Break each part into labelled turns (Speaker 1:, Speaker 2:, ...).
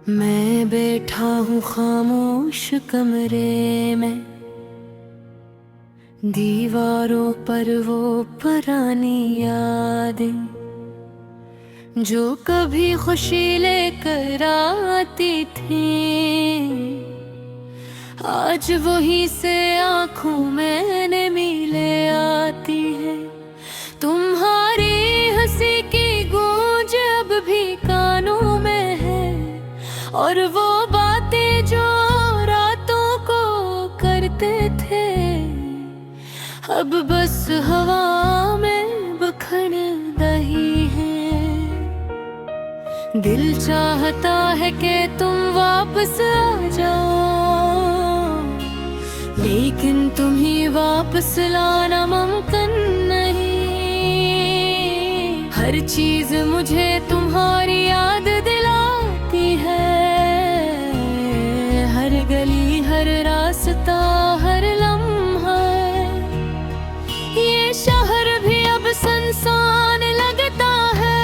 Speaker 1: मैं बैठा हूँ खामोश कमरे में, दीवारों पर वो पुरानी यादें जो कभी खुशी लेकर आती थी, आज वही से आंखों मैंने मिले आती है। तुम्हारी हंसी की गूंज अब भी कानों में है, और वो बातें जो रातों को करते थे अब बस हवा में बिखर रही है। दिल चाहता है कि तुम वापस आ जाओ, लेकिन तुम्हें वापस लाना मुमकिन नहीं। हर चीज मुझे तुम्हारी याद दिलाती है, हर गली हर रास्ता हर लम्हा। ये शहर भी अब सुनसान लगता है,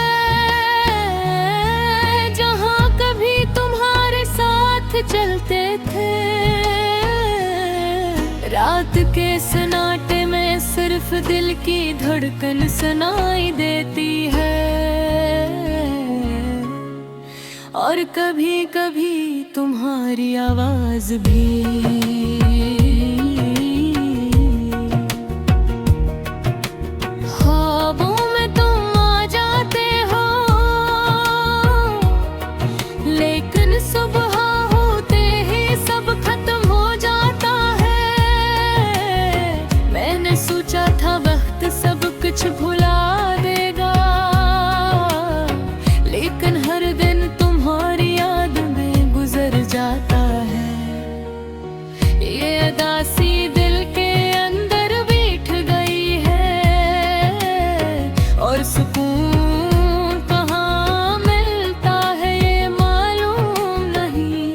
Speaker 1: जहाँ कभी तुम्हारे साथ चलते थे। रात के सन्नाटे में सिर्फ दिल की धड़कन सुनाई देती है, और कभी कभी तुम्हारी आवाज भी। ख्वाबों में तुम आ जाते हो, लेकिन सुबह होते ही सब खत्म हो जाता है। मैंने सोचा था वक्त सब कुछ भुला देगा, लेकिन हर दिन तुम्हारी याद में गुजर जाता है। ये अदासी दिल के अंदर बैठ गई है, और सुकून कहाँ मिलता है ये मालूम नहीं।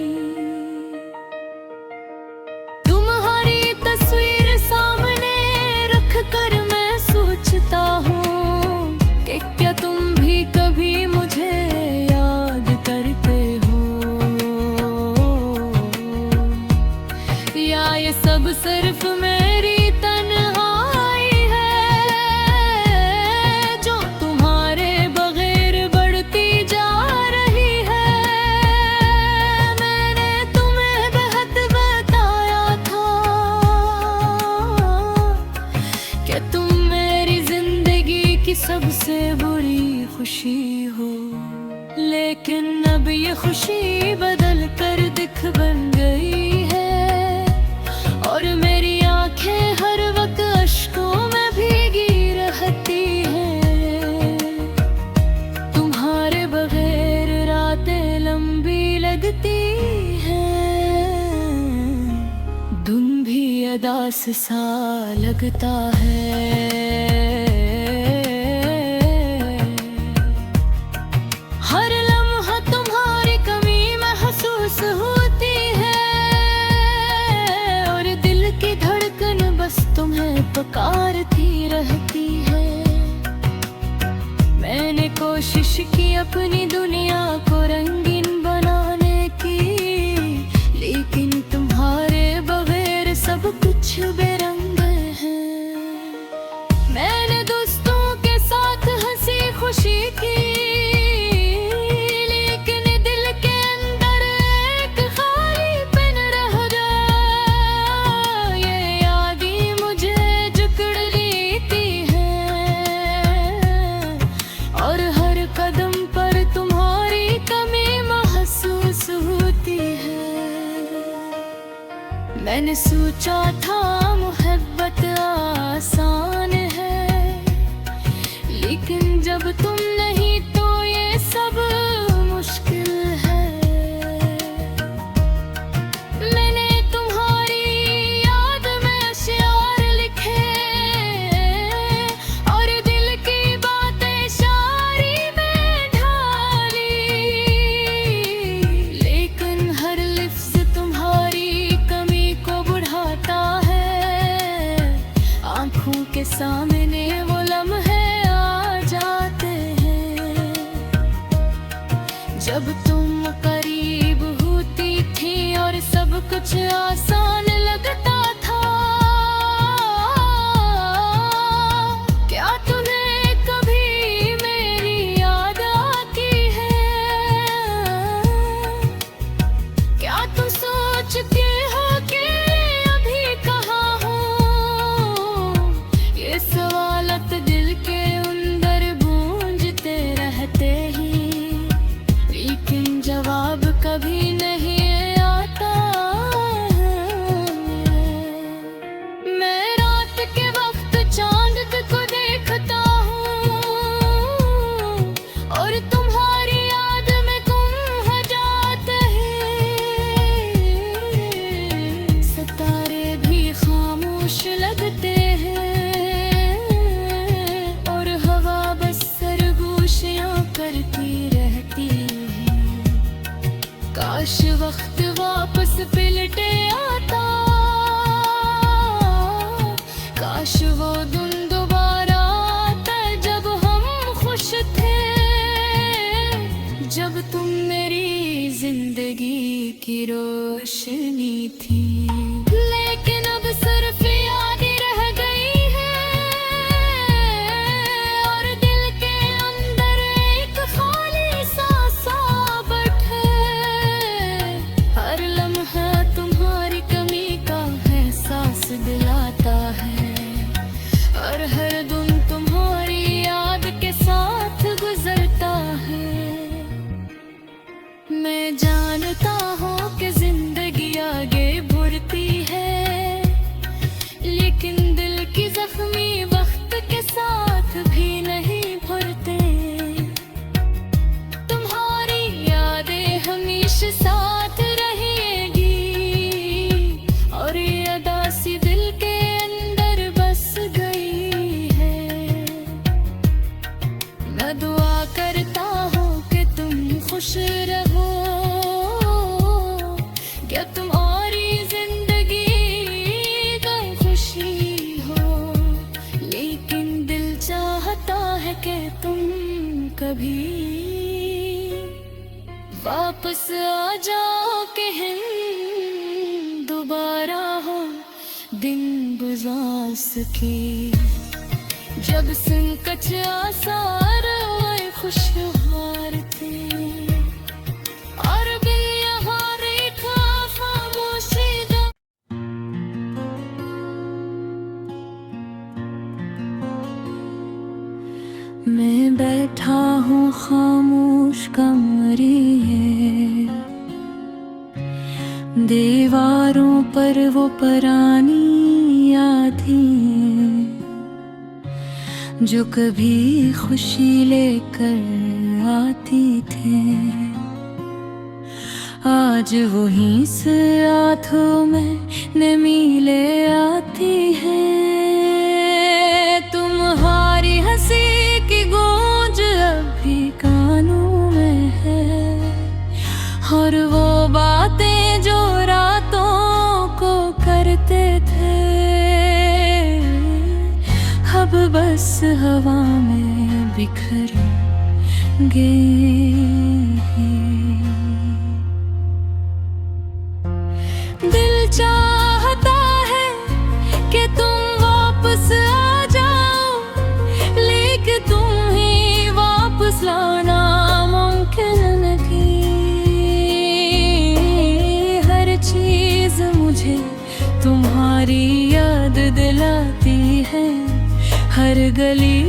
Speaker 1: तुम्हारी तस्वीर सामने रख कर मैं सोचता हूँ कि क्या तुम भी कभी मुझे याद करते हो, या ये सब सिर्फ मेरी तन्हाई है जो तुम्हारे बगैर बढ़ती जा रही है। मैंने तुम्हें बहुत बताया था कि तुम मेरी जिंदगी की सबसे बड़ी खुशी हो, लेकिन अब ये खुशी बदल कर दिख बन गई है। और मेरी आंखें हर वक्त अश्कों में भीगी रहती हैं, तुम्हारे बगैर रातें लंबी लगती हैं। दिन भी अदास सा लगता है, हर लम्हा तुम्हारी कमी महसूस होती है, और दिल की धड़कन बस तुम्हें पुकारती रहती है। मैंने कोशिश की अपनी दुनिया को रंगीन बनाने की, लेकिन तुम्हारे बगैर सब कुछ बेरंग है। मैंने दोस्तों के साथ हंसी खुशी की, मैंने सोचा था मोहब्बत आसान है, लेकिन जब तुम नहीं तो ये सब मुश्किल है। मैंने तुम्हारी याद में अशआर लिखे, और दिल की बातें शायरी में ढाली, लेकिन हर लफ्ज़ तुम्हारी कमी को बढ़ाता है। आँखों के सामने वो लम्हे आ जाते हैं जब तुम करीब कुछ आसान लगता था। क्या तुम्हें कभी मेरी याद आती है? क्या तुम सोचते हो कि अभी कहाँ हूँ? ये सवालत दिल के अंदर गूंजते रहते ही, लेकिन जवाब कभी नहीं आता है। मैं रात के वक्त चांद को देखता हूँ और तुम्हारी याद में गुम हो जाते हैं। सितारे भी खामोश लगते हैं और हवा बस सरगोशियाँ करती रहती है। काश वक्त वापस पलटे आता, काश वो दिन दोबारा आता जब हम खुश थे, जब तुम मेरी जिंदगी की रोशनी थी। लेकिन अब सिर्फ याद ही रह गई है और दिल के अंदर एक खाली सा साबट है। हर लम्हा तुम्हारी कमी का एहसास दिलाता है और हर दिन तुम्हारी याद के साथ गुजरता है। मैं जानता हूँ कि जिंदगी आगे बढ़ती है, लेकिन दिल की जख्मी वक्त के साथ भी नहीं भरते। तुम्हारी यादें हमेशा साथ रहेगी और ये अदासी दिल के अंदर बस गई है। मैं दुआ करता हूँ कि तुम खुश रहो, क्या तुम्हारी जिंदगी का खुशी हो। लेकिन दिल चाहता है कि तुम कभी वापस आ जाओ कि हम दोबारा हो दिन गुजार सके। जब संकट आसार आए खुशहाल थे और बिन यहाँ रेखा खामोशी दा। मैं बैठा हूँ खामोश कमरे है, दीवारों पर वो पुरानी यादें जो कभी खुशी लेकर आती थे। आज वहीं से आँखों में नमी ले आती है। तुम्हारी हंसी की गूंज अभी कानों में है और वो बातें जो रातों को करते थे अब बस हवा में बिखर गए। दिल चाहता है कि तुम वापस आ जाओ, लेकिन तुम ही वापस लाना मुमकिन नहीं। हर चीज मुझे तुम्हारी याद दिलाती है, हर गली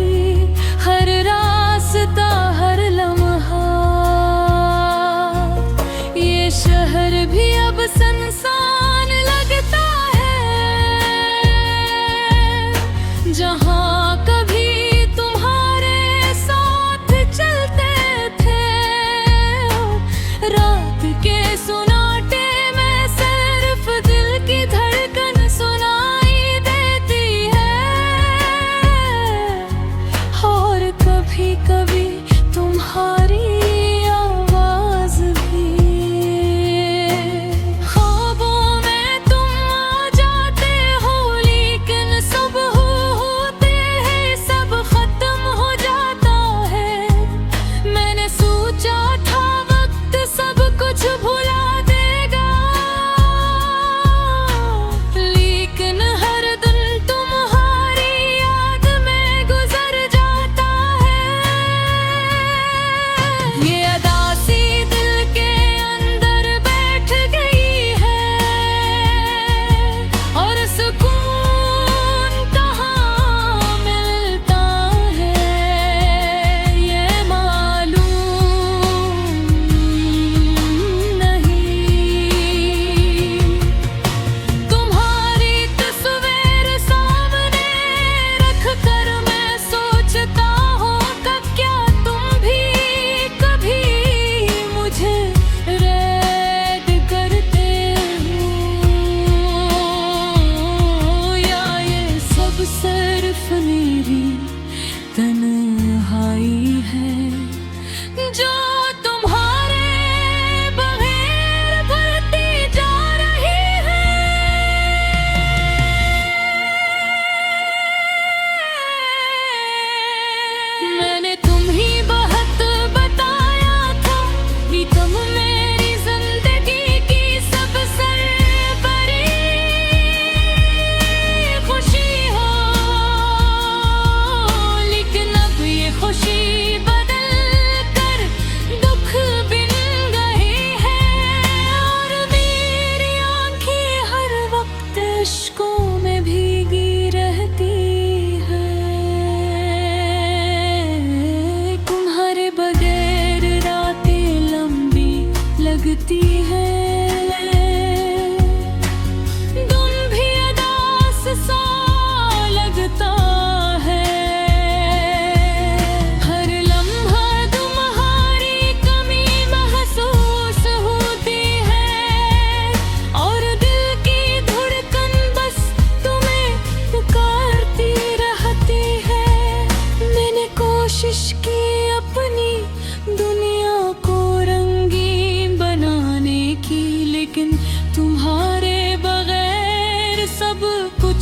Speaker 1: हर रास्ता हर लम्हा। ये शहर भी अब सुनसान लगता है, जहाँ कभी तुम्हारे साथ चलते थे। रात के सुनाटे में सिर्फ दिल की धड़कन सुनाई देती है और कभी कभी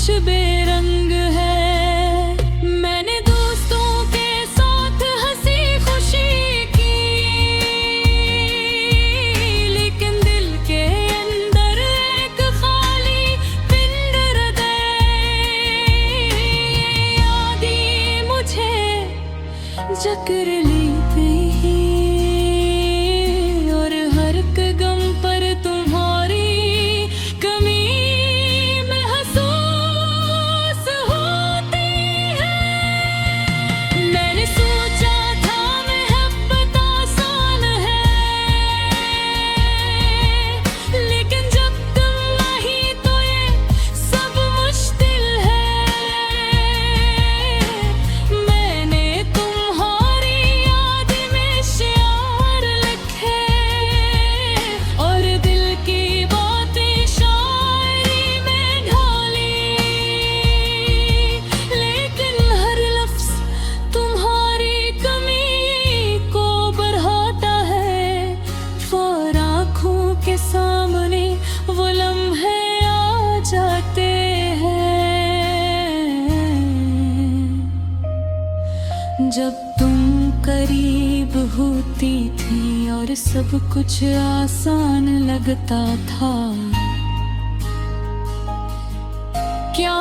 Speaker 1: कुछ बेरंग है। मैंने दोस्तों के साथ हंसी खुशी की, लेकिन दिल के अंदर एक खाली पिंड हृदय। यादें मुझे जकड़ लेती और हर एक गम पर तुम्हारी कमी महसूस होती है। मैंने सोचा था मोहब्बत आसान है, लेकिन जब तुम नहीं तो ये सब मुश्किल है। मैंने तुम्हारी याद में शेर लिखे और दिल की बातें शायरी में ढाली, लेकिन हर लफ्ज तुम्हारी कमी को बढ़ाता है। और आँखों के सामने वो लम्हे आ जाते हैं जब तुम करीब होती थी और सब कुछ आसान लगता था। क्या